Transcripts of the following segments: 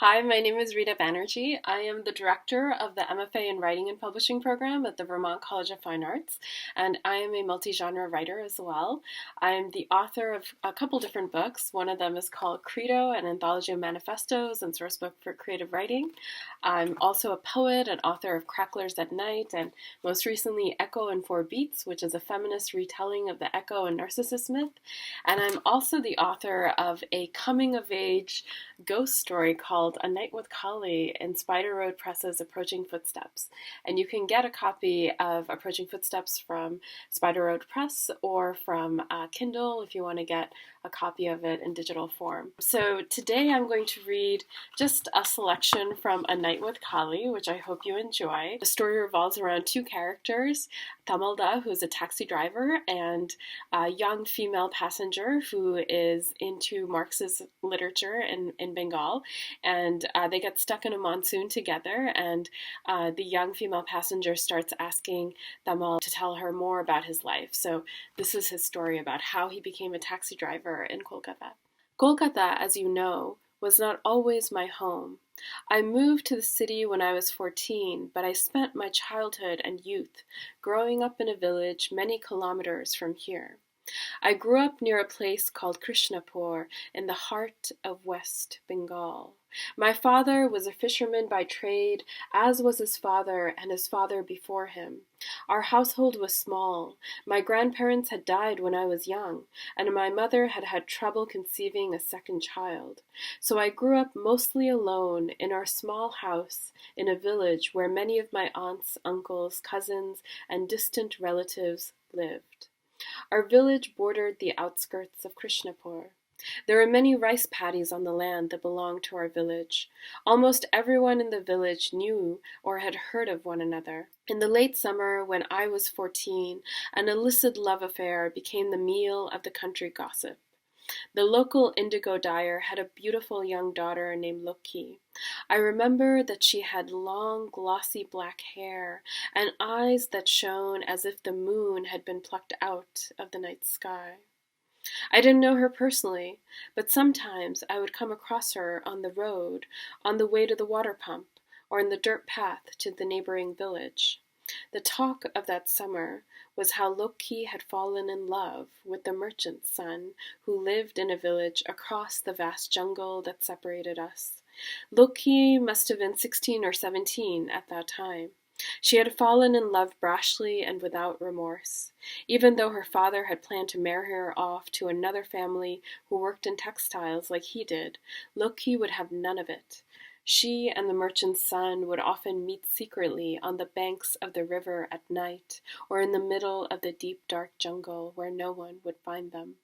Hi, my name is Rita Banerjee. I am the director of the MFA in Writing and Publishing program at the Vermont College of Fine Arts, and I am a multi-genre writer as well. I'm the author of a couple different books. One of them is called Credo, an anthology of manifestos and sourcebook for creative writing. I'm also a poet and author of Cracklers at Night, and most recently Echo and Four Beats, which is a feminist retelling of the Echo and Narcissus myth. And I'm also the author of a coming-of-age ghost story called A Night with Kali in Spider Road Press's Approaching Footsteps. And you can get a copy of Approaching Footsteps from Spider Road Press or from Kindle if you want to get a copy of it in digital form. So today I'm going to read just a selection from A Night with Kali, which I hope you enjoy. The story revolves around two characters, Tamalda, who's a taxi driver, and a young female passenger who is into Marxist literature in Bengal. And they get stuck in a monsoon together, and the young female passenger starts asking Tamal to tell her more about his life. So this is his story about how he became a taxi driver in Kolkata. Kolkata, as you know, was not always my home. I moved to the city when I was 14, but I spent my childhood and youth growing up in a village many kilometers from here. I grew up near a place called Krishnapur in the heart of West Bengal. My father was a fisherman by trade, as was his father and his father before him. Our household was small. My grandparents had died when I was young, and my mother had had trouble conceiving a second child. So I grew up mostly alone in our small house in a village where many of my aunts, uncles, cousins, and distant relatives lived. Our village bordered the outskirts of Krishnapur. There were many rice paddies on the land that belonged to our village. Almost everyone in the village knew or had heard of one another. In the late summer, when I was 14, an illicit love affair became the meal of the country gossip. The local indigo dyer had a beautiful young daughter named Loki. I remember that she had long, glossy black hair and eyes that shone as if the moon had been plucked out of the night sky. I didn't know her personally, but sometimes I would come across her on the road, on the way to the water pump, or in the dirt path to the neighboring village. The talk of that summer was how Loki had fallen in love with the merchant's son who lived in a village across the vast jungle that separated us. Loki must have been 16 or 17 at that time. She had fallen in love brashly and without remorse. Even though her father had planned to marry her off to another family who worked in textiles like he did, Loki would have none of it. She and the merchant's son would often meet secretly on the banks of the river at night, or in the middle of the deep dark jungle where no one would find them.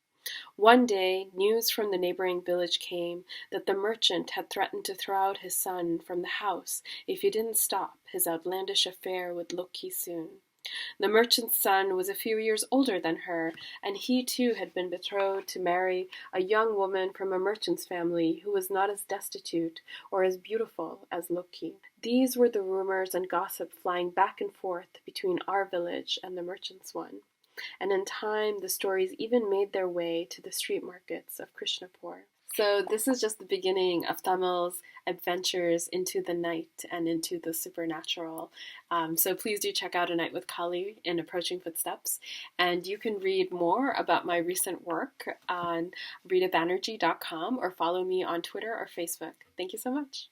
One day, news from the neighboring village came that the merchant had threatened to throw out his son from the house if he didn't stop his outlandish affair with Loki soon. The merchant's son was a few years older than her, and he too had been betrothed to marry a young woman from a merchant's family who was not as destitute or as beautiful as Loki. These were the rumors and gossip flying back and forth between our village and the merchant's one. And in time, the stories even made their way to the street markets of Krishnapur. So this is just the beginning of Tamil's adventures into the night and into the supernatural. So please do check out A Night with Kali in Approaching Footsteps. And you can read more about my recent work on FridayFictionsRitaBanerjee.com or follow me on Twitter or Facebook. Thank you so much.